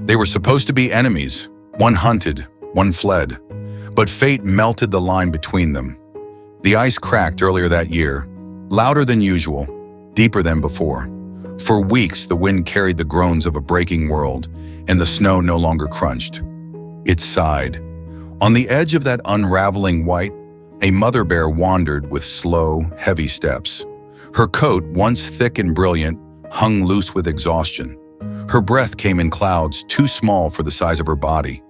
They were supposed to be enemies. One hunted, one fled. But fate melted the line between them. The ice cracked earlier that year, louder than usual, deeper than before. For weeks, the wind carried the groans of a breaking world, and the snow no longer crunched. It sighed. On the edge of that unraveling white, a mother bear wandered with slow, heavy steps. Her coat, once thick and brilliant, hung loose with exhaustion. Her breath came in clouds too small for the size of her body.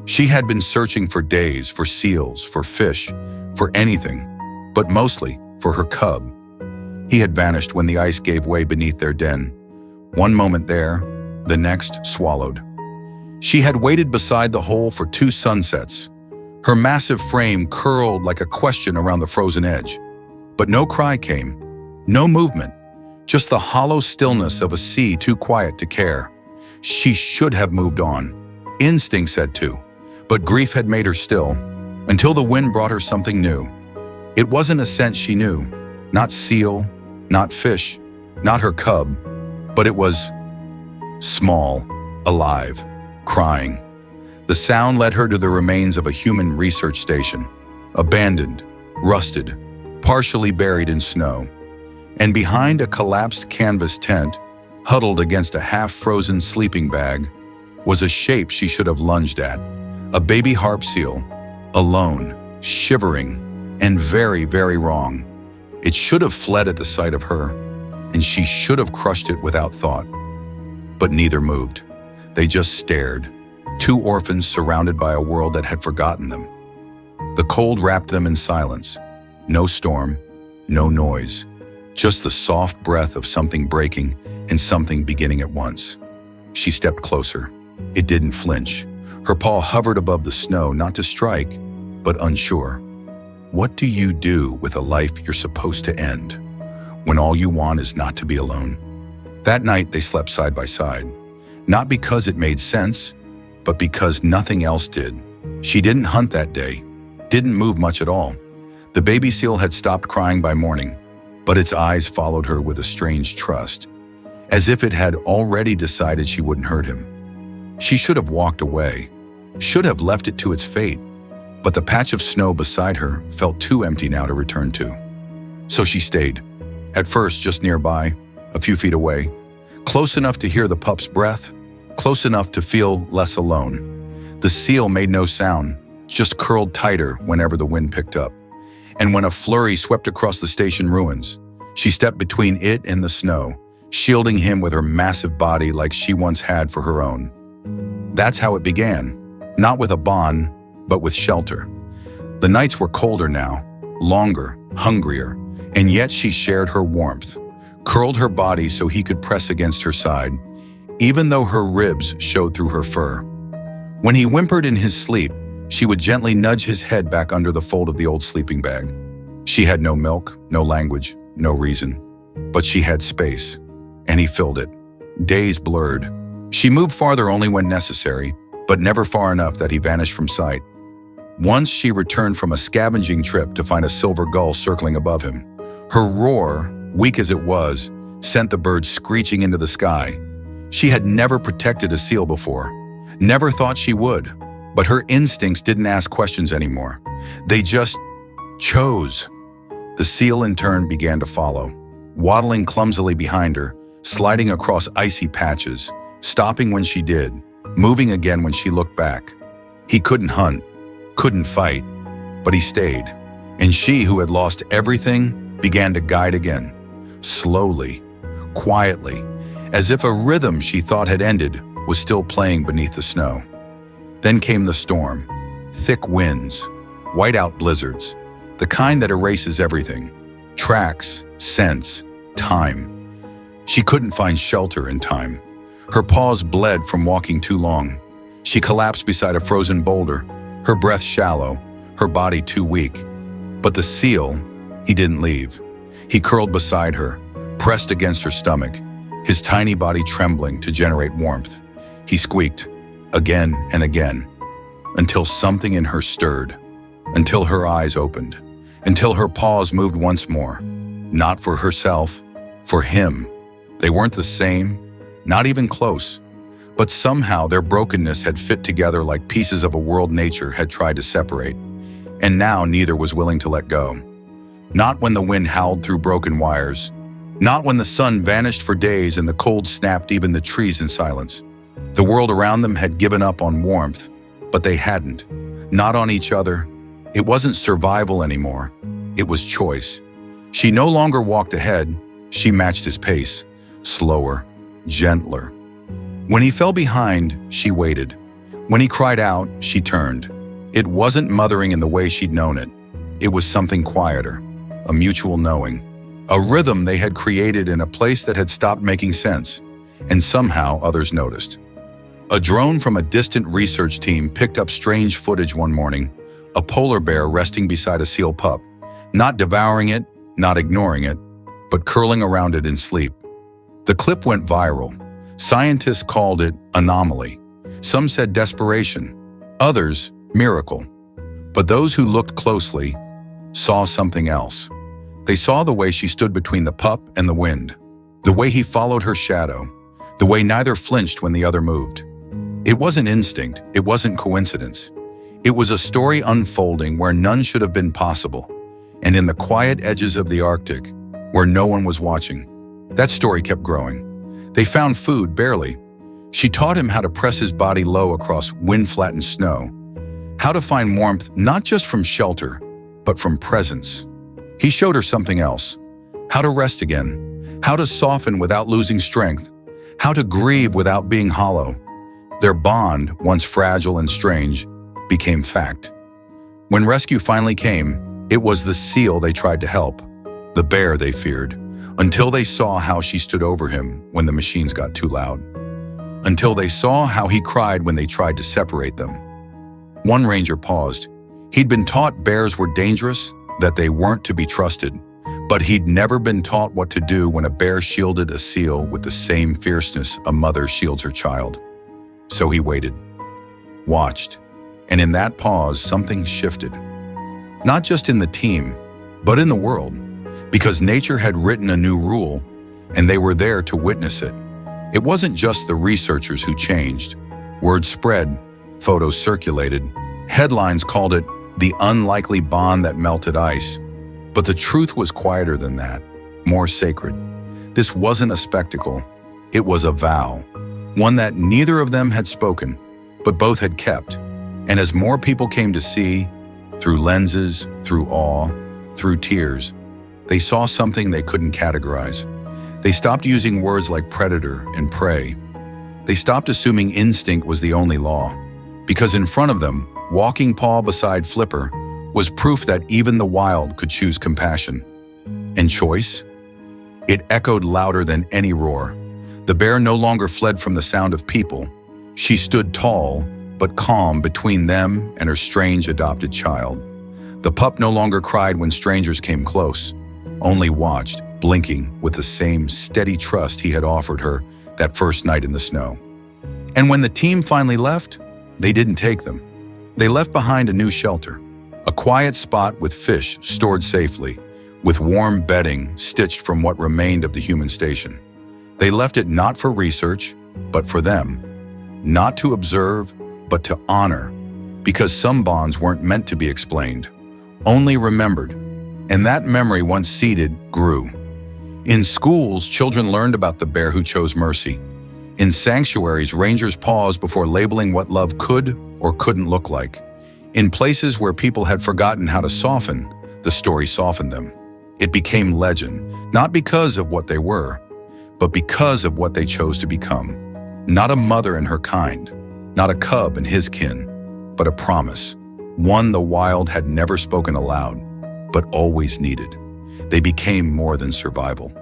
She had been searching for days for seals, for fish, for anything, but mostly for her cub. He had vanished when the ice gave way beneath their den. One moment there, the next swallowed. She had waited beside the hole for 2 sunsets. Her massive frame curled like a question around the frozen edge. But no cry came, no movement, just the hollow stillness of a sea too quiet to care. She should have moved on. Instinct said to, but grief had made her still, until the wind brought her something new. It wasn't a scent she knew, not seal, not fish, not her cub, but it was small, alive, crying. The sound led her to the remains of a human research station, abandoned, rusted, partially buried in snow. And behind a collapsed canvas tent, huddled against a half-frozen sleeping bag, was a shape she should have lunged at, a baby harp seal, alone, shivering, and very, very wrong. It should have fled at the sight of her, and she should have crushed it without thought. But neither moved. They just stared, 2 orphans surrounded by a world that had forgotten them. The cold wrapped them in silence. No storm, no noise, just the soft breath of something breaking and something beginning at once. She stepped closer. It didn't flinch. Her paw hovered above the snow, not to strike, but unsure. What do you do with a life you're supposed to end, when all you want is not to be alone? That night, they slept side by side, not because it made sense, but because nothing else did. She didn't hunt that day, didn't move much at all. The baby seal had stopped crying by morning, but its eyes followed her with a strange trust, as if it had already decided she wouldn't hurt him. She should have walked away, should have left it to its fate, but the patch of snow beside her felt too empty now to return to. So she stayed, at first just nearby, a few feet away, close enough to hear the pup's breath, close enough to feel less alone. The seal made no sound, just curled tighter whenever the wind picked up. And when a flurry swept across the station ruins, she stepped between it and the snow, shielding him with her massive body like she once had for her own. That's how it began, not with a bond, but with shelter. The nights were colder now, longer, hungrier, and yet she shared her warmth, curled her body so he could press against her side, even though her ribs showed through her fur. When he whimpered in his sleep, she would gently nudge his head back under the fold of the old sleeping bag. She had no milk, no language, no reason, but she had space, and he filled it. Days blurred. She moved farther only when necessary, but never far enough that he vanished from sight. Once she returned from a scavenging trip to find a silver gull circling above him. Her roar, weak as it was, sent the bird screeching into the sky. She had never protected a seal before, never thought she would, but her instincts didn't ask questions anymore. They just chose. The seal in turn began to follow, waddling clumsily behind her, sliding across icy patches, stopping when she did, moving again when she looked back. He couldn't hunt, couldn't fight, but he stayed. And she, who had lost everything, began to guide again, slowly, quietly, as if a rhythm she thought had ended was still playing beneath the snow. Then came the storm, thick winds, whiteout blizzards, the kind that erases everything, tracks, scents, time. She couldn't find shelter in time. Her paws bled from walking too long. She collapsed beside a frozen boulder, her breath shallow, her body too weak. But the seal, he didn't leave. He curled beside her, pressed against her stomach, his tiny body trembling to generate warmth. He squeaked, again and again, until something in her stirred, until her eyes opened, until her paws moved once more. Not for herself, for him. They weren't the same, not even close, But somehow their brokenness had fit together like pieces of a world nature had tried to separate, and now neither was willing to let go. Not when the wind howled through broken wires, not when the sun vanished for days and the cold snapped even the trees in silence. The world around them had given up on warmth, but they hadn't. Not on each other. It wasn't survival anymore. It was choice. She no longer walked ahead. She matched his pace, slower, gentler. When he fell behind, she waited. When he cried out, she turned. It wasn't mothering in the way she'd known it. It was something quieter, a mutual knowing, a rhythm they had created in a place that had stopped making sense, and somehow others noticed. A drone from a distant research team picked up strange footage one morning, a polar bear resting beside a seal pup, not devouring it, not ignoring it, but curling around it in sleep. The clip went viral. Scientists called it anomaly. Some said desperation, others miracle. But those who looked closely saw something else. They saw the way she stood between the pup and the wind, the way he followed her shadow, the way neither flinched when the other moved. It wasn't instinct, it wasn't coincidence. It was a story unfolding where none should have been possible, and in the quiet edges of the Arctic, where no one was watching. That story kept growing. They found food, barely. She taught him how to press his body low across wind-flattened snow, how to find warmth not just from shelter, but from presence. He showed her something else, how to rest again, how to soften without losing strength, how to grieve without being hollow. Their bond, once fragile and strange, became fact. When rescue finally came, it was the seal they tried to help, the bear they feared, until they saw how she stood over him when the machines got too loud, until they saw how he cried when they tried to separate them. One ranger paused. He'd been taught bears were dangerous, that they weren't to be trusted, but he'd never been taught what to do when a bear shielded a seal with the same fierceness a mother shields her child. So he waited, watched, and in that pause, something shifted. Not just in the team, but in the world, because nature had written a new rule, and they were there to witness it. It wasn't just the researchers who changed. Word spread, photos circulated, headlines called it the unlikely bond that melted ice. But the truth was quieter than that, more sacred. This wasn't a spectacle, it was a vow, one that neither of them had spoken, but both had kept. And as more people came to see, through lenses, through awe, through tears, they saw something they couldn't categorize. They stopped using words like predator and prey. They stopped assuming instinct was the only law, because in front of them, walking paw beside Flipper, was proof that even the wild could choose compassion. And choice? It echoed louder than any roar. The bear no longer fled from the sound of people. She stood tall, but calm between them and her strange adopted child. The pup no longer cried when strangers came close, only watched, blinking with the same steady trust he had offered her that first night in the snow. And when the team finally left, they didn't take them. They left behind a new shelter, a quiet spot with fish stored safely, with warm bedding stitched from what remained of the human station. They left it not for research, but for them. Not to observe, but to honor, because some bonds weren't meant to be explained, only remembered. And that memory, once seeded, grew. In schools, children learned about the bear who chose mercy. In sanctuaries, rangers paused before labeling what love could or couldn't look like. In places where people had forgotten how to soften, the story softened them. It became legend, not because of what they were, but because of what they chose to become. Not a mother and her kind, not a cub and his kin, but a promise, one the wild had never spoken aloud, but always needed. They became more than survival,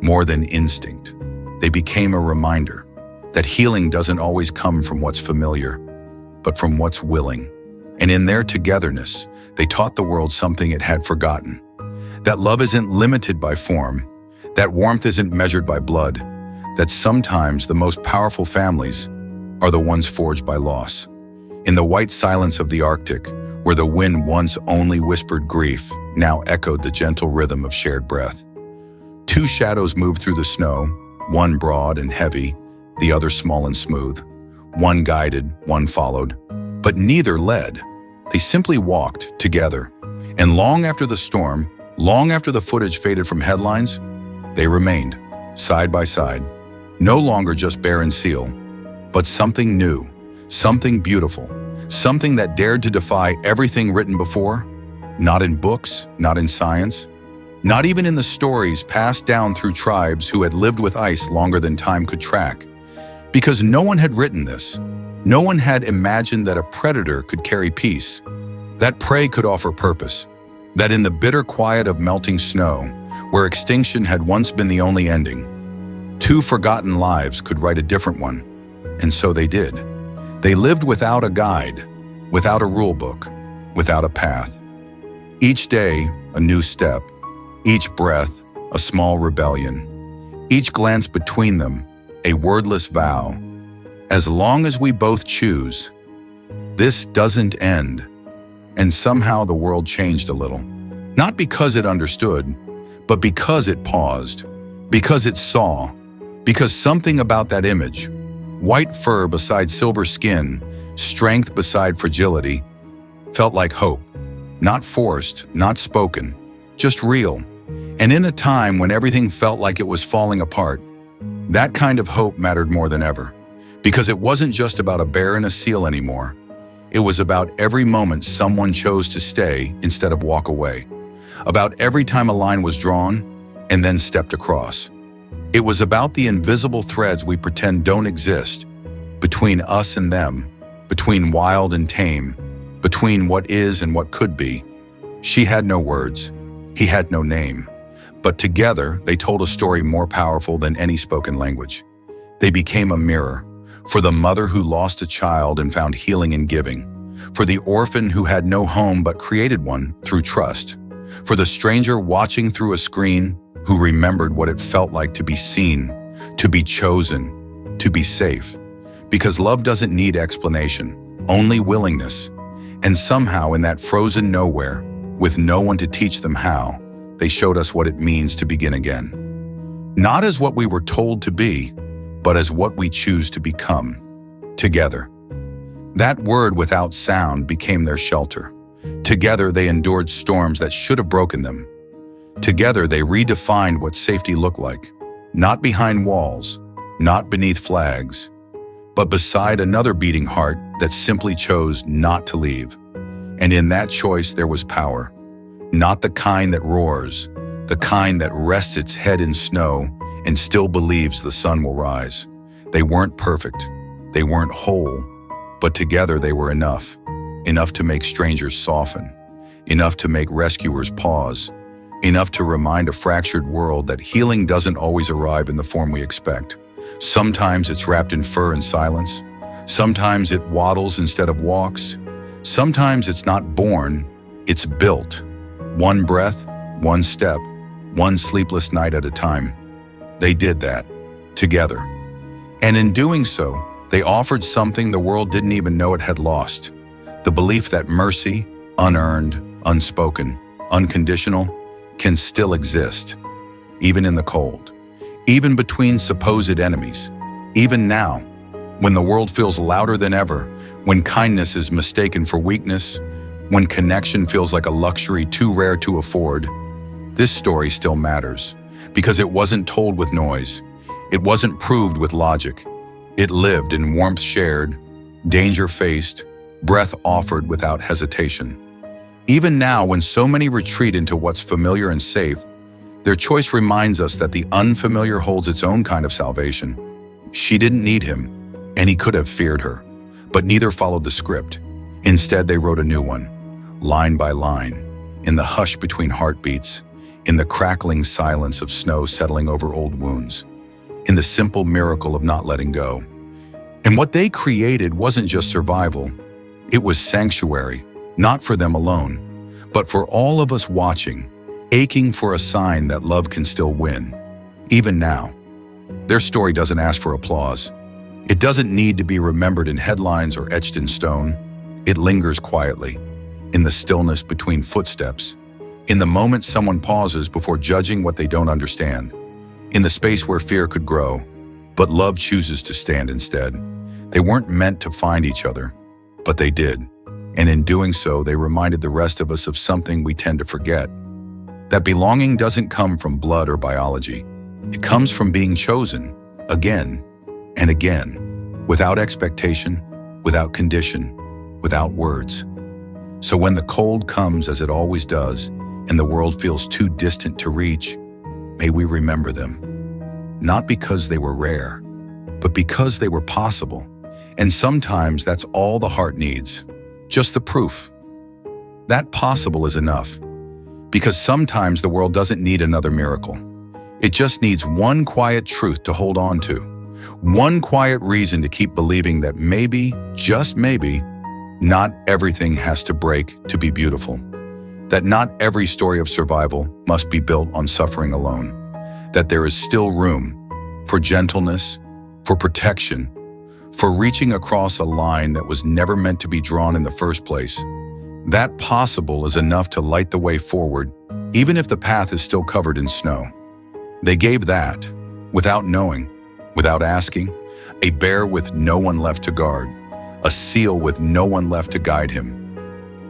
more than instinct. They became a reminder that healing doesn't always come from what's familiar, but from what's willing. And in their togetherness, they taught the world something it had forgotten, that love isn't limited by form, that warmth isn't measured by blood, that sometimes the most powerful families are the ones forged by loss. In the white silence of the Arctic, where the wind once only whispered grief, now echoed the gentle rhythm of shared breath. Two shadows moved through the snow, one broad and heavy, the other small and smooth. One guided, one followed, but neither led. They simply walked together. And long after the storm, long after the footage faded from headlines, they remained, side by side, no longer just barren seal, but something new, something beautiful, something that dared to defy everything written before, not in books, not in science, not even in the stories passed down through tribes who had lived with ice longer than time could track. Because no one had written this. No one had imagined that a predator could carry peace, that prey could offer purpose, that in the bitter quiet of melting snow, where extinction had once been the only ending, two forgotten lives could write a different one. And so they did. They lived without a guide, without a rule book, without a path. Each day, a new step. Each breath, a small rebellion. Each glance between them, a wordless vow. As long as we both choose, this doesn't end. And somehow the world changed a little. Not because it understood, but because it paused, because it saw, because something about that image, white fur beside silver skin, strength beside fragility, felt like hope. Not forced, not spoken, just real. And in a time when everything felt like it was falling apart, that kind of hope mattered more than ever. Because it wasn't just about a bear and a seal anymore. It was about every moment someone chose to stay instead of walk away. About every time a line was drawn and then stepped across. It was about the invisible threads we pretend don't exist, between us and them, between wild and tame, between what is and what could be. She had no words. He had no name. But together, they told a story more powerful than any spoken language. They became a mirror, for the mother who lost a child and found healing in giving, for the orphan who had no home but created one through trust, for the stranger watching through a screen who remembered what it felt like to be seen, to be chosen, to be safe. Because love doesn't need explanation, only willingness. And somehow in that frozen nowhere, with no one to teach them how, they showed us what it means to begin again. Not as what we were told to be, but as what we choose to become, together. That word without sound became their shelter. Together they endured storms that should have broken them. Together they redefined what safety looked like, not behind walls, not beneath flags, but beside another beating heart that simply chose not to leave. And in that choice there was power. Not the kind that roars, the kind that rests its head in snow and still believes the sun will rise. They weren't perfect, they weren't whole, but together they were enough. Enough to make strangers soften, enough to make rescuers pause, enough to remind a fractured world that healing doesn't always arrive in the form we expect. Sometimes it's wrapped in fur and silence. Sometimes it waddles instead of walks. Sometimes it's not born, it's built. One breath, one step, one sleepless night at a time. They did that, together. And in doing so, they offered something the world didn't even know it had lost. The belief that mercy, unearned, unspoken, unconditional, can still exist, even in the cold, even between supposed enemies, even now, when the world feels louder than ever, when kindness is mistaken for weakness, when connection feels like a luxury too rare to afford. This story still matters, because it wasn't told with noise. It wasn't proved with logic. It lived in warmth shared, danger faced, breath offered without hesitation. Even now, when so many retreat into what's familiar and safe, their choice reminds us that the unfamiliar holds its own kind of salvation. She didn't need him, and he could have feared her, but neither followed the script. Instead, they wrote a new one, line by line, in the hush between heartbeats, in the crackling silence of snow settling over old wounds, in the simple miracle of not letting go. And what they created wasn't just survival, it was sanctuary, not for them alone, but for all of us watching, aching for a sign that love can still win, even now. Their story doesn't ask for applause. It doesn't need to be remembered in headlines or etched in stone. It lingers quietly, in the stillness between footsteps, in the moment someone pauses before judging what they don't understand, in the space where fear could grow, but love chooses to stand instead. They weren't meant to find each other, but they did. And in doing so, they reminded the rest of us of something we tend to forget. That belonging doesn't come from blood or biology. It comes from being chosen, again and again, without expectation, without condition, without words. So when the cold comes, as it always does, and the world feels too distant to reach, may we remember them. Not because they were rare, but because they were possible. And sometimes that's all the heart needs, just the proof. That possible is enough, because sometimes the world doesn't need another miracle. It just needs one quiet truth to hold on to, one quiet reason to keep believing that maybe, just maybe, not everything has to break to be beautiful. That not every story of survival must be built on suffering alone. That there is still room for gentleness, for protection, for reaching across a line that was never meant to be drawn in the first place. That possible is enough to light the way forward, even if the path is still covered in snow. They gave that, without knowing, without asking, a bear with no one left to guard, a seal with no one left to guide him.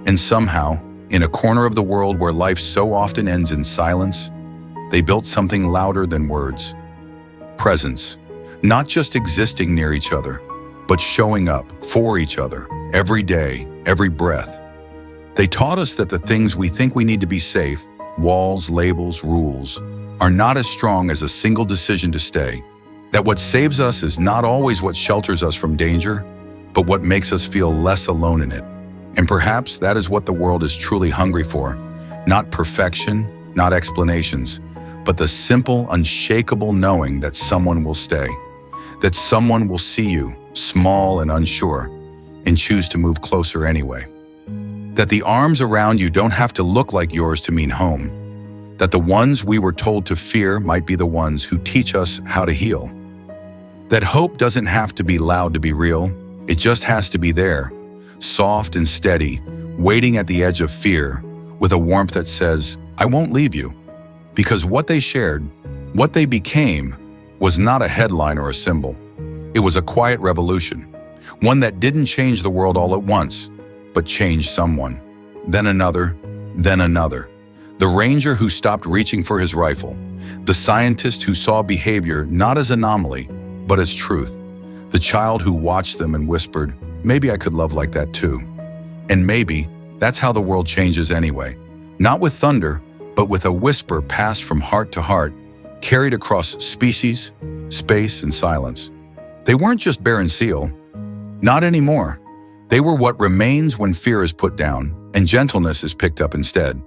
And somehow, in a corner of the world where life so often ends in silence, they built something louder than words. Presence, not just existing near each other, but showing up for each other, every day, every breath. They taught us that the things we think we need to be safe, walls, labels, rules, are not as strong as a single decision to stay. That what saves us is not always what shelters us from danger, but what makes us feel less alone in it. And perhaps that is what the world is truly hungry for. Not perfection, not explanations, but the simple, unshakable knowing that someone will stay. That someone will see you, small and unsure, and choose to move closer anyway. That the arms around you don't have to look like yours to mean home. That the ones we were told to fear might be the ones who teach us how to heal. That hope doesn't have to be loud to be real. It just has to be there, soft and steady, waiting at the edge of fear, with a warmth that says, I won't leave you. Because what they shared, what they became, was not a headline or a symbol. It was a quiet revolution, one that didn't change the world all at once, but changed someone, then another, then another. The ranger who stopped reaching for his rifle, the scientist who saw behavior not as anomaly, but as truth, the child who watched them and whispered, maybe I could love like that too. And maybe that's how the world changes anyway. Not with thunder, but with a whisper passed from heart to heart, carried across species, space, and silence. They weren't just bear and seal. Not anymore. They were what remains when fear is put down and gentleness is picked up instead.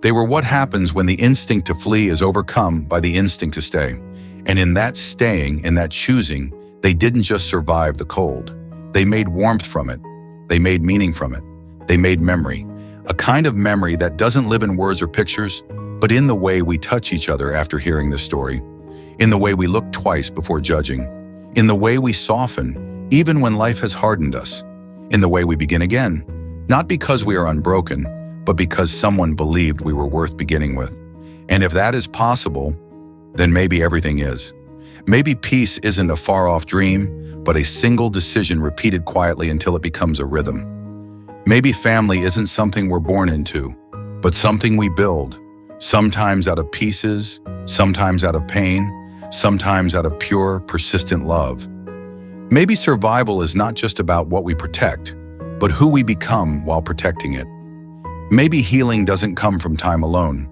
They were what happens when the instinct to flee is overcome by the instinct to stay. And in that staying, in that choosing, they didn't just survive the cold. They made warmth from it. They made meaning from it. They made memory. A kind of memory that doesn't live in words or pictures, but in the way we touch each other after hearing this story, in the way we look twice before judging, in the way we soften, even when life has hardened us, in the way we begin again, not because we are unbroken, but because someone believed we were worth beginning with. And if that is possible, then maybe everything is. Maybe peace isn't a far-off dream, but a single decision repeated quietly until it becomes a rhythm. Maybe family isn't something we're born into, but something we build, sometimes out of pieces, sometimes out of pain, sometimes out of pure, persistent love. Maybe survival is not just about what we protect, but who we become while protecting it. Maybe healing doesn't come from time alone,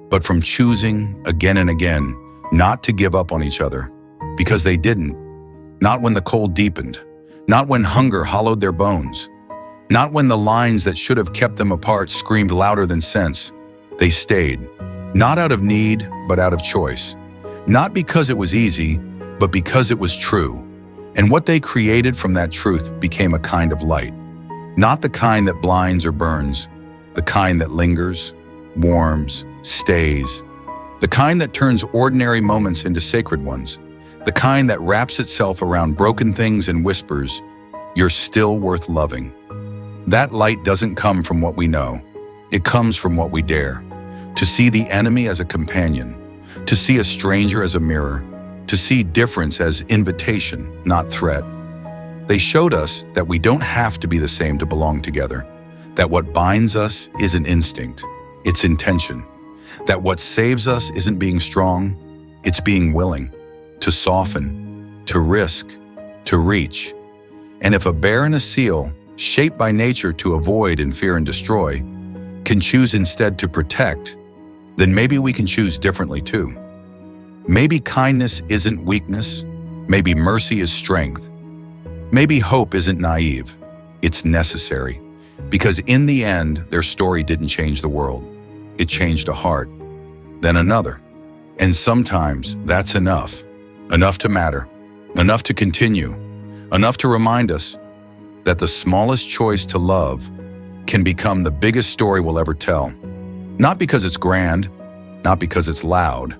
but from choosing again and again not to give up on each other, because they didn't. Not when the cold deepened, not when hunger hollowed their bones, not when the lines that should have kept them apart screamed louder than sense. They stayed, not out of need, but out of choice. Not because it was easy, but because it was true. And what they created from that truth became a kind of light. Not the kind that blinds or burns, the kind that lingers, warms, stays. The kind that turns ordinary moments into sacred ones. The kind that wraps itself around broken things and whispers, "You're still worth loving." That light doesn't come from what we know. It comes from what we dare. To see the enemy as a companion, to see a stranger as a mirror, to see difference as invitation, not threat. They showed us that we don't have to be the same to belong together, that what binds us isn't instinct, it's intention, that what saves us isn't being strong, it's being willing to soften, to risk, to reach. And if a bear and a seal, shaped by nature to avoid and fear and destroy, can choose instead to protect, then maybe we can choose differently too. Maybe kindness isn't weakness, maybe mercy is strength. Maybe hope isn't naive, it's necessary. Because in the end, their story didn't change the world. It changed a heart, then another. And sometimes that's enough. Enough to matter, enough to continue, enough to remind us that the smallest choice to love can become the biggest story we'll ever tell. Not because it's grand, not because it's loud,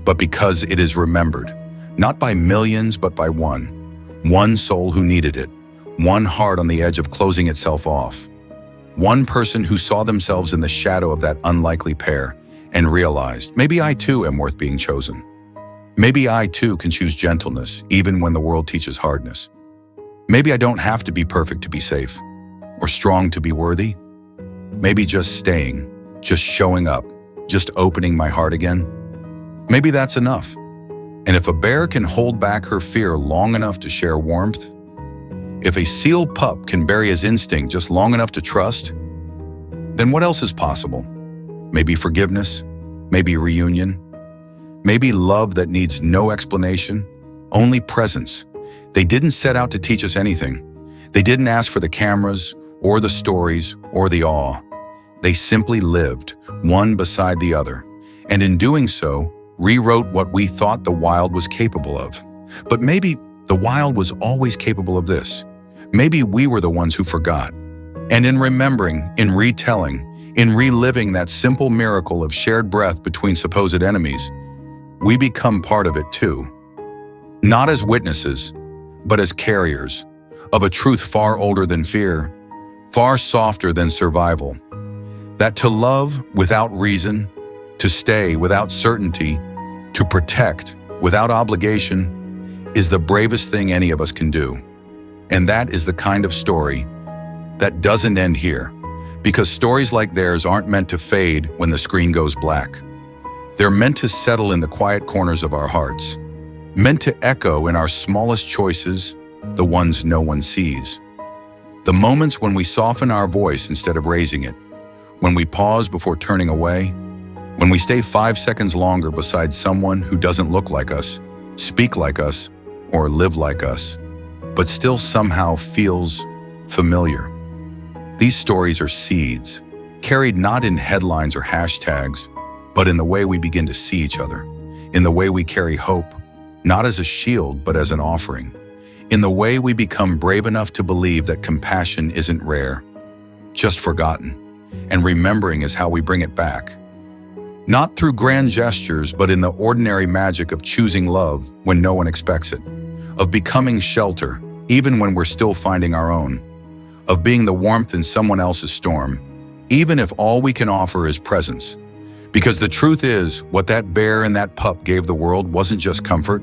but because it is remembered. Not by millions, but by one. One soul who needed it. One heart on the edge of closing itself off. One person who saw themselves in the shadow of that unlikely pair and realized, maybe I too am worth being chosen. Maybe I too can choose gentleness even when the world teaches hardness. Maybe I don't have to be perfect to be safe, or strong to be worthy. Maybe just staying, just showing up, just opening my heart again. Maybe that's enough. And if a bear can hold back her fear long enough to share warmth, if a seal pup can bury his instinct just long enough to trust, then what else is possible? Maybe forgiveness, maybe reunion, maybe love that needs no explanation, only presence. They didn't set out to teach us anything. They didn't ask for the cameras or the stories or the awe. They simply lived, one beside the other, and in doing so, rewrote what we thought the wild was capable of. But maybe the wild was always capable of this. Maybe we were the ones who forgot. And in remembering, in retelling, in reliving that simple miracle of shared breath between supposed enemies, we become part of it too. Not as witnesses, but as carriers of a truth far older than fear, far softer than survival. That to love without reason, to stay without certainty, to protect without obligation is the bravest thing any of us can do. And that is the kind of story that doesn't end here, because stories like theirs aren't meant to fade when the screen goes black. They're meant to settle in the quiet corners of our hearts, meant to echo in our smallest choices, the ones no one sees. The moments when we soften our voice instead of raising it, when we pause before turning away, when we stay 5 seconds longer beside someone who doesn't look like us, speak like us, or live like us, but still somehow feels familiar. These stories are seeds, carried not in headlines or hashtags, but in the way we begin to see each other, in the way we carry hope, not as a shield, but as an offering, in the way we become brave enough to believe that compassion isn't rare, just forgotten, and remembering is how we bring it back. Not through grand gestures, but in the ordinary magic of choosing love when no one expects it, of becoming shelter, even when we're still finding our own, of being the warmth in someone else's storm, even if all we can offer is presence. Because the truth is, what that bear and that pup gave the world wasn't just comfort,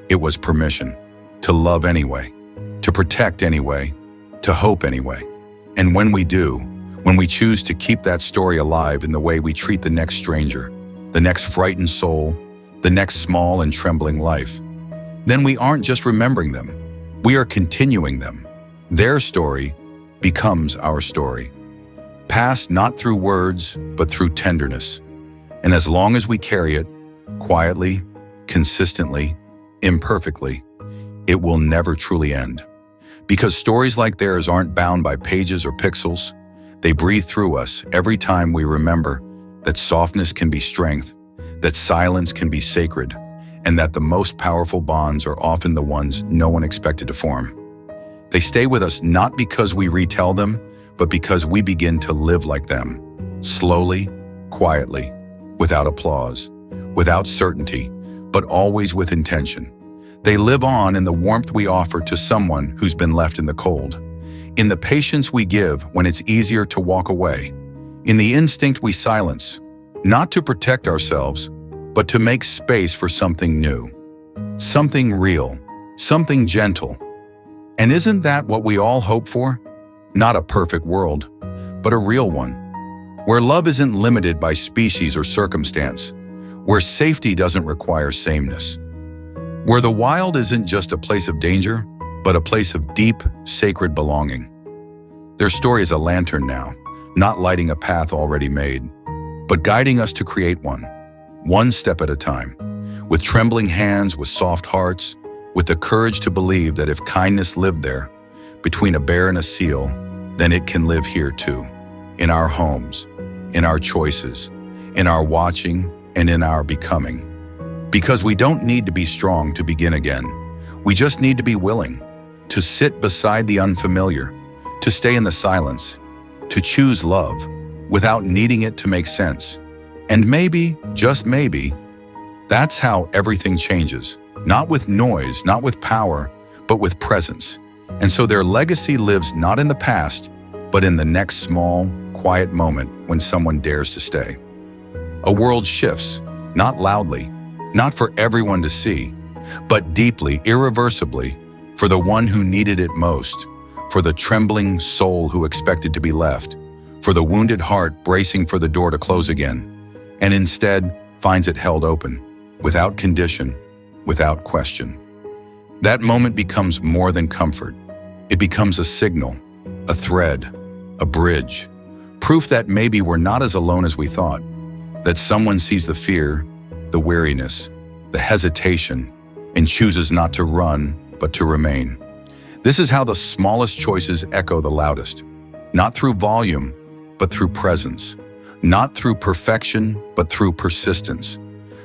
it was permission to love anyway, to protect anyway, to hope anyway. And when we do, when we choose to keep that story alive in the way we treat the next stranger, the next frightened soul, the next small and trembling life, then we aren't just remembering them, we are continuing them. Their story becomes our story, passed not through words, but through tenderness. And as long as we carry it, quietly, consistently, imperfectly, it will never truly end. Because stories like theirs aren't bound by pages or pixels. They breathe through us every time we remember that softness can be strength, that silence can be sacred, and that the most powerful bonds are often the ones no one expected to form. They stay with us not because we retell them, but because we begin to live like them, slowly, quietly, without applause, without certainty, but always with intention. They live on in the warmth we offer to someone who's been left in the cold, in the patience we give when it's easier to walk away, in the instinct we silence, not to protect ourselves, but to make space for something new, something real, something gentle, And isn't that what we all hope for? Not a perfect world, but a real one, where love isn't limited by species or circumstance, where safety doesn't require sameness, where the wild isn't just a place of danger, but a place of deep, sacred belonging. Their story is a lantern now, not lighting a path already made, but guiding us to create one step at a time, with trembling hands, with soft hearts, with the courage to believe that if kindness lived there, between a bear and a seal, then it can live here too, in our homes, in our choices, in our watching, and in our becoming. Because we don't need to be strong to begin again. We just need to be willing to sit beside the unfamiliar, to stay in the silence, to choose love without needing it to make sense. And maybe, just maybe, that's how everything changes. Not with noise, not with power, but with presence. And so their legacy lives not in the past, but in the next small, quiet moment when someone dares to stay. A world shifts, not loudly, not for everyone to see, but deeply, irreversibly, for the one who needed it most, for the trembling soul who expected to be left, for the wounded heart bracing for the door to close again, and instead finds it held open, without condition, without question. That moment becomes more than comfort. It becomes a signal, a thread, a bridge, proof that maybe we're not as alone as we thought, that someone sees the fear, the weariness, the hesitation, and chooses not to run, but to remain. This is how the smallest choices echo the loudest, not through volume, but through presence, not through perfection, but through persistence.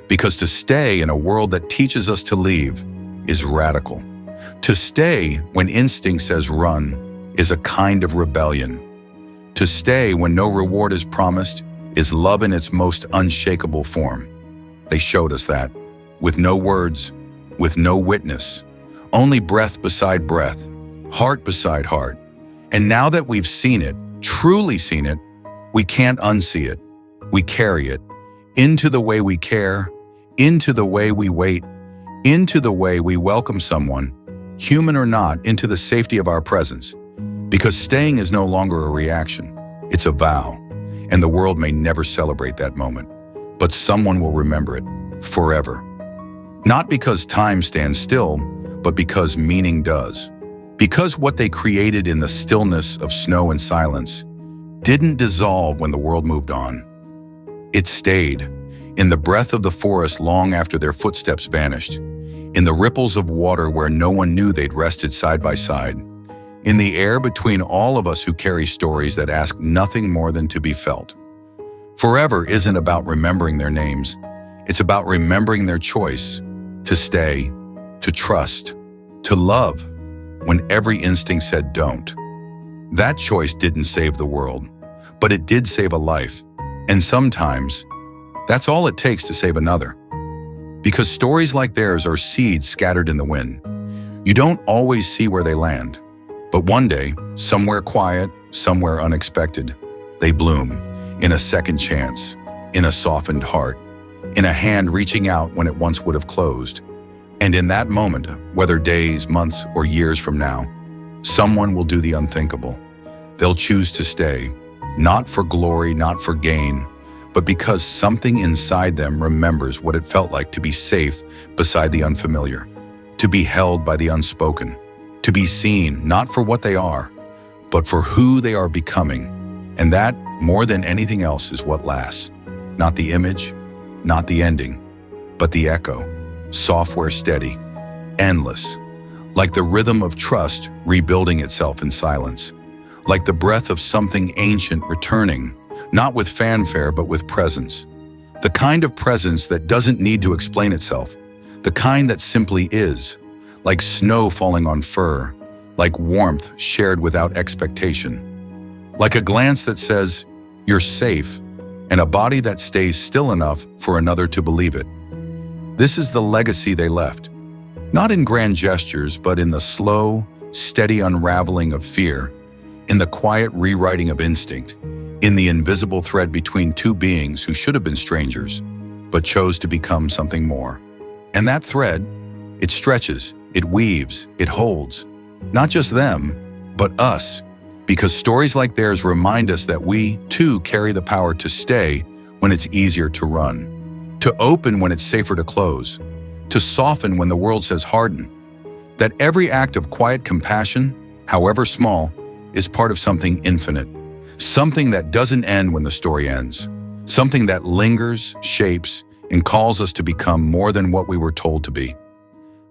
Because to stay in a world that teaches us to leave is radical. To stay when instinct says run is a kind of rebellion. To stay when no reward is promised is love in its most unshakable form. They showed us that, with no words, with no witness, only breath beside breath, heart beside heart. And now that we've seen it, truly seen it, we can't unsee it. We carry it into the way we care, into the way we wait, into the way we welcome someone, human or not, into the safety of our presence. Because staying is no longer a reaction, it's a vow. And the world may never celebrate that moment, but someone will remember it forever. Not because time stands still, but because meaning does. Because what they created in the stillness of snow and silence didn't dissolve when the world moved on. It stayed in the breath of the forest long after their footsteps vanished, in the ripples of water where no one knew they'd rested side by side, in the air between all of us who carry stories that ask nothing more than to be felt. Forever isn't about remembering their names. It's about remembering their choice to stay, to trust, to love when every instinct said don't. That choice didn't save the world, but it did save a life. And sometimes, that's all it takes to save another. Because stories like theirs are seeds scattered in the wind. You don't always see where they land. But one day, somewhere quiet, somewhere unexpected, they bloom in a second chance, in a softened heart, in a hand reaching out when it once would have closed. And in that moment, whether days, months, or years from now, someone will do the unthinkable. They'll choose to stay, not for glory, not for gain, but because something inside them remembers what it felt like to be safe beside the unfamiliar, to be held by the unspoken, to be seen not for what they are, but for who they are becoming. And that, more than anything else, is what lasts. Not the image, not the ending, but the echo, software steady, endless, like the rhythm of trust rebuilding itself in silence, like the breath of something ancient returning, not with fanfare, but with presence. The kind of presence that doesn't need to explain itself, the kind that simply is, like snow falling on fur, like warmth shared without expectation, like a glance that says, "You're safe," and a body that stays still enough for another to believe it. This is the legacy they left, not in grand gestures, but in the slow, steady unraveling of fear, in the quiet rewriting of instinct, in the invisible thread between two beings who should have been strangers, but chose to become something more. And that thread, it stretches, it weaves, it holds, Not just them, but us, because stories like theirs remind us that we, too, carry the power to stay when it's easier to run, to open when it's safer to close, to soften when the world says harden. That every act of quiet compassion, however small, is part of something infinite, something that doesn't end when the story ends, something that lingers, shapes, and calls us to become more than what we were told to be.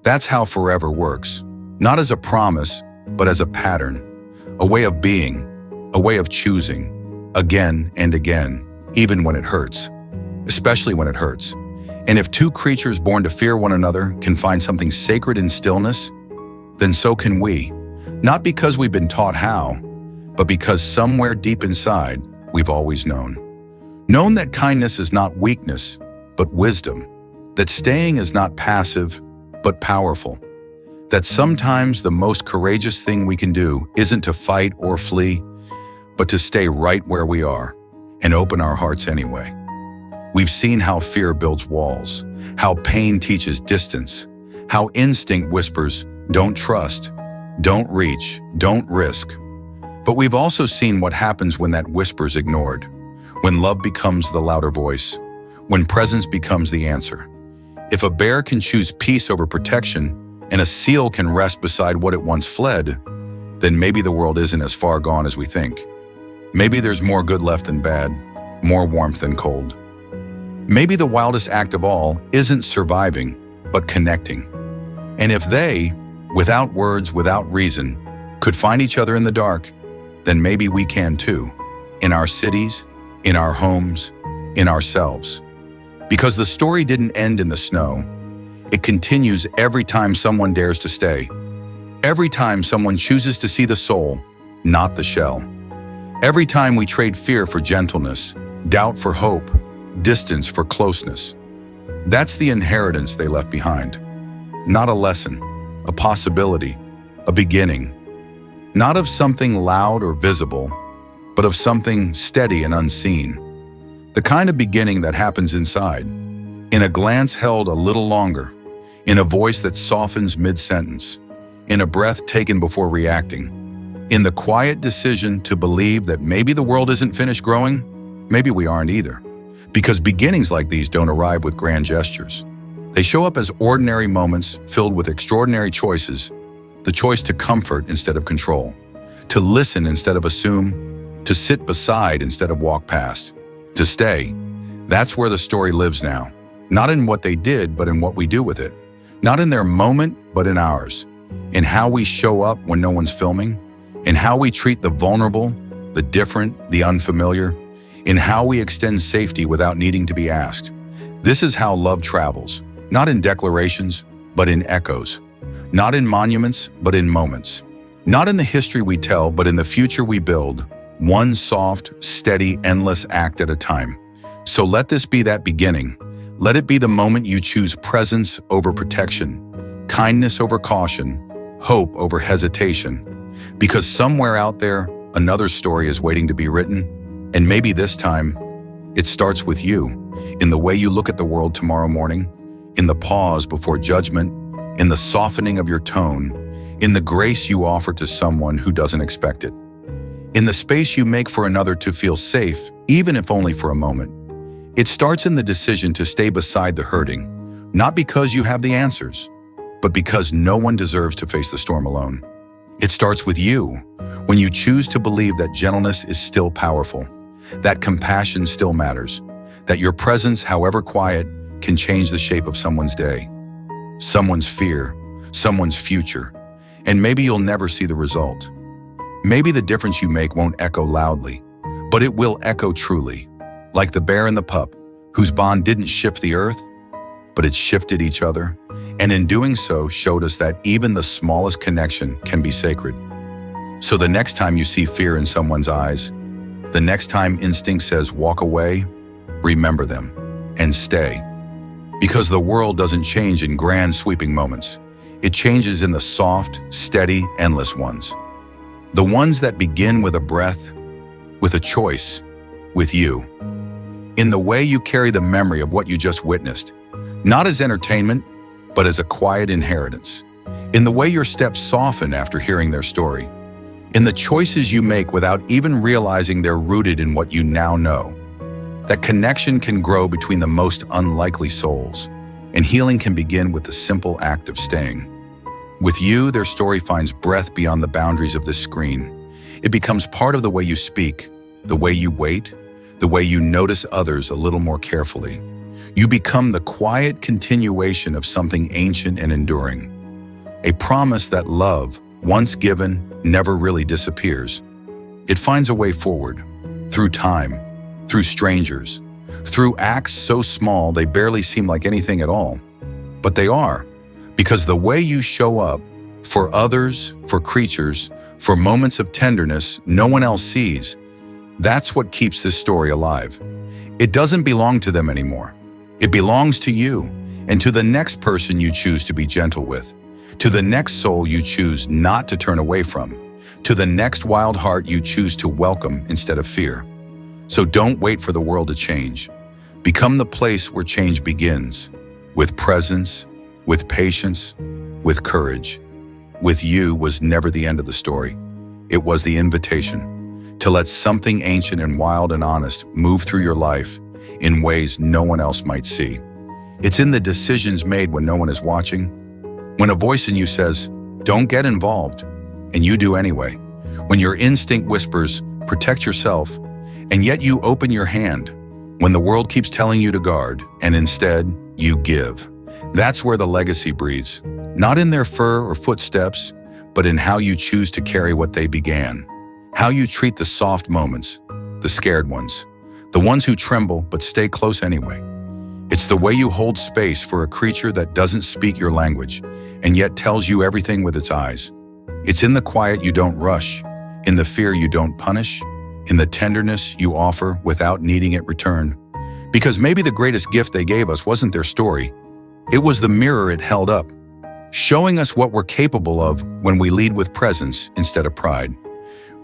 That's how forever works, not as a promise, but as a pattern, a way of being, a way of choosing, again and again, even when it hurts, especially when it hurts. And if two creatures born to fear one another can find something sacred in stillness, then so can we, not because we've been taught how, but because somewhere deep inside, we've always known. Known that kindness is not weakness, but wisdom, that staying is not passive, but powerful, that sometimes the most courageous thing we can do isn't to fight or flee, but to stay right where we are and open our hearts anyway. We've seen how fear builds walls, how pain teaches distance, how instinct whispers, don't trust, don't reach, don't risk. But we've also seen what happens when that whisper's ignored, when love becomes the louder voice, when presence becomes the answer. If a bear can choose peace over protection, and a seal can rest beside what it once fled, then maybe the world isn't as far gone as we think. Maybe there's more good left than bad, more warmth than cold. Maybe the wildest act of all isn't surviving, but connecting. And if they, without words, without reason, could find each other in the dark, then maybe we can too, in our cities, in our homes, in ourselves. Because the story didn't end in the snow. It continues every time someone dares to stay. Every time someone chooses to see the soul, not the shell. Every time we trade fear for gentleness, doubt for hope, distance for closeness. That's the inheritance they left behind. Not a lesson, a possibility, a beginning. Not of something loud or visible, but of something steady and unseen. The kind of beginning that happens inside, in a glance held a little longer, in a voice that softens mid-sentence, in a breath taken before reacting, in the quiet decision to believe that maybe the world isn't finished growing, maybe we aren't either. Because beginnings like these don't arrive with grand gestures. They show up as ordinary moments filled with extraordinary choices, the choice to comfort instead of control, to listen instead of assume, to sit beside instead of walk past, to stay. That's where the story lives now. Not in what they did, but in what we do with it. Not in their moment, but in ours. In how we show up when no one's filming. In how we treat the vulnerable, the different, the unfamiliar. In how we extend safety without needing to be asked. This is how love travels. Not in declarations, but in echoes. Not in monuments, but in moments. Not in the history we tell, but in the future we build. One soft, steady, endless act at a time. So let this be that beginning. Let it be the moment you choose presence over protection, kindness over caution, hope over hesitation. Because somewhere out there, another story is waiting to be written, and maybe this time, it starts with you, in the way you look at the world tomorrow morning, in the pause before judgment, in the softening of your tone, in the grace you offer to someone who doesn't expect it, in the space you make for another to feel safe, even if only for a moment. It starts in the decision to stay beside the hurting, not because you have the answers, but because no one deserves to face the storm alone. It starts with you, when you choose to believe that gentleness is still powerful, that compassion still matters, that your presence, however quiet, can change the shape of someone's day, someone's fear, someone's future, and maybe you'll never see the result. Maybe the difference you make won't echo loudly, but it will echo truly. Like the bear and the pup, whose bond didn't shift the earth, but it shifted each other, and in doing so showed us that even the smallest connection can be sacred. So the next time you see fear in someone's eyes, the next time instinct says walk away, remember them and stay. Because the world doesn't change in grand sweeping moments. It changes in the soft, steady, endless ones. The ones that begin with a breath, with a choice, with you. In the way you carry the memory of what you just witnessed, not as entertainment, but as a quiet inheritance. in the way your steps soften after hearing their story, in the choices you make without even realizing they're rooted in what you now know. That connection can grow between the most unlikely souls, and healing can begin with the simple act of staying. With you, their story finds breadth beyond the boundaries of this screen. It becomes part of the way you speak, the way you wait, the way you notice others a little more carefully. You become the quiet continuation of something ancient and enduring. A promise that love, once given, never really disappears. It finds a way forward, through time, through strangers, through acts so small they barely seem like anything at all. But they are, because the way you show up, for others, for creatures, for moments of tenderness no one else sees, that's what keeps this story alive. It doesn't belong to them anymore. It belongs to you, and to the next person you choose to be gentle with, to the next soul you choose not to turn away from, to the next wild heart you choose to welcome instead of fear. So don't wait for the world to change. Become the place where change begins, with presence, with patience, with courage. With you was never the end of the story. It was the invitation to let something ancient and wild and honest move through your life in ways no one else might see. It's in the decisions made when no one is watching, when a voice in you says, "Don't get involved," and you do anyway, when your instinct whispers, "Protect yourself," and yet you open your hand, when the world keeps telling you to guard, and instead, you give. That's where the legacy breathes, not in their fur or footsteps, but in how you choose to carry what they began, how you treat the soft moments, the scared ones, the ones who tremble but stay close anyway. It's the way you hold space for a creature that doesn't speak your language and yet tells you everything with its eyes. It's in the quiet you don't rush, in the fear you don't punish, in the tenderness you offer without needing it returned. Because maybe the greatest gift they gave us wasn't their story, it was the mirror it held up, showing us what we're capable of when we lead with presence instead of pride.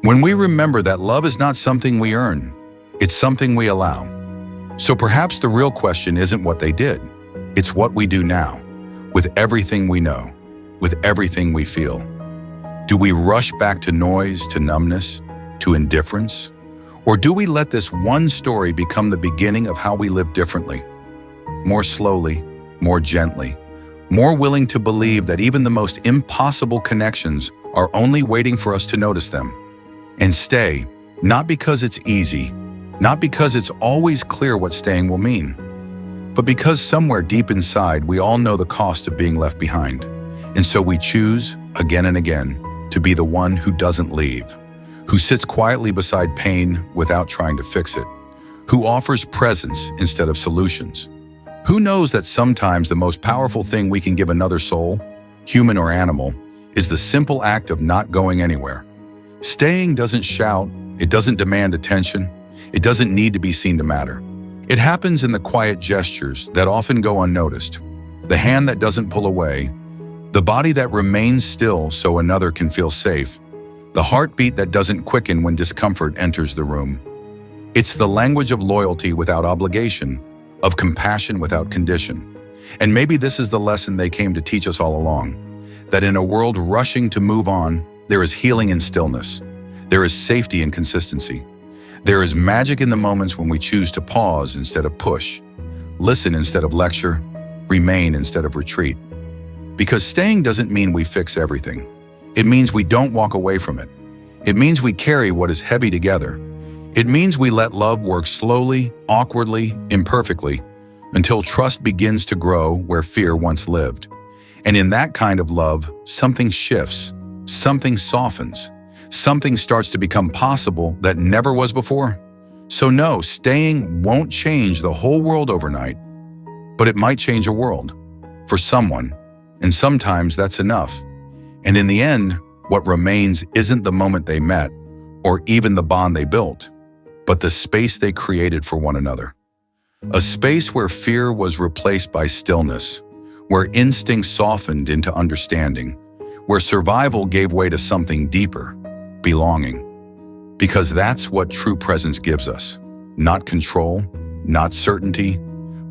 When we remember that love is not something we earn, it's something we allow. So perhaps the real question isn't what they did, it's what we do now, with everything we know, with everything we feel. Do we rush back to noise, to numbness, to indifference? Or do we let this one story become the beginning of how we live differently? More slowly, more gently, more willing to believe that even the most impossible connections are only waiting for us to notice them. And stay, not because it's easy, not because it's always clear what staying will mean, but because somewhere deep inside we all know the cost of being left behind. And so we choose, again and again, to be the one who doesn't leave, who sits quietly beside pain without trying to fix it, who offers presence instead of solutions. Who knows that sometimes the most powerful thing we can give another soul, human or animal, is the simple act of not going anywhere. Staying doesn't shout, it doesn't demand attention, it doesn't need to be seen to matter. It happens in the quiet gestures that often go unnoticed, the hand that doesn't pull away, the body that remains still so another can feel safe, the heartbeat that doesn't quicken when discomfort enters the room. It's the language of loyalty without obligation, of compassion without condition. And maybe this is the lesson they came to teach us all along, that in a world rushing to move on, there is healing in stillness. There is safety in consistency. There is magic in the moments when we choose to pause instead of push, listen instead of lecture, remain instead of retreat. Because staying doesn't mean we fix everything. It means we don't walk away from it. It means we carry what is heavy together. It means we let love work slowly, awkwardly, imperfectly, until trust begins to grow where fear once lived. And in that kind of love, something shifts, something softens, something starts to become possible that never was before. So no, staying won't change the whole world overnight, but it might change a world for someone, and sometimes that's enough. And in the end, what remains isn't the moment they met, or even the bond they built, but the space they created for one another. A space where fear was replaced by stillness, where instinct softened into understanding, where survival gave way to something deeper, belonging. Because that's what true presence gives us. Not control, not certainty,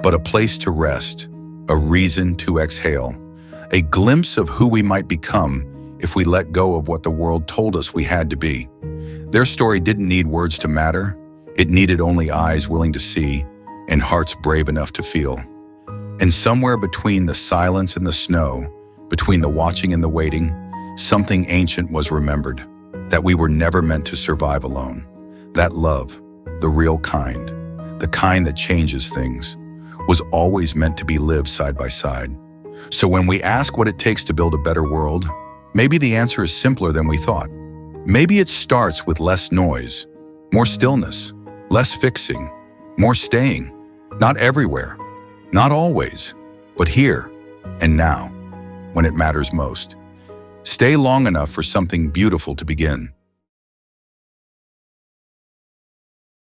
but a place to rest, a reason to exhale, a glimpse of who we might become if we let go of what the world told us we had to be. Their story didn't need words to matter. It needed only eyes willing to see and hearts brave enough to feel. And somewhere between the silence and the snow, between the watching and the waiting, something ancient was remembered, that we were never meant to survive alone. That love, the real kind, the kind that changes things, was always meant to be lived side by side. So when we ask what it takes to build a better world, maybe the answer is simpler than we thought. Maybe it starts with less noise, more stillness, less fixing, more staying. Not everywhere, not always, but here and now, when it matters most. Stay long enough for something beautiful to begin.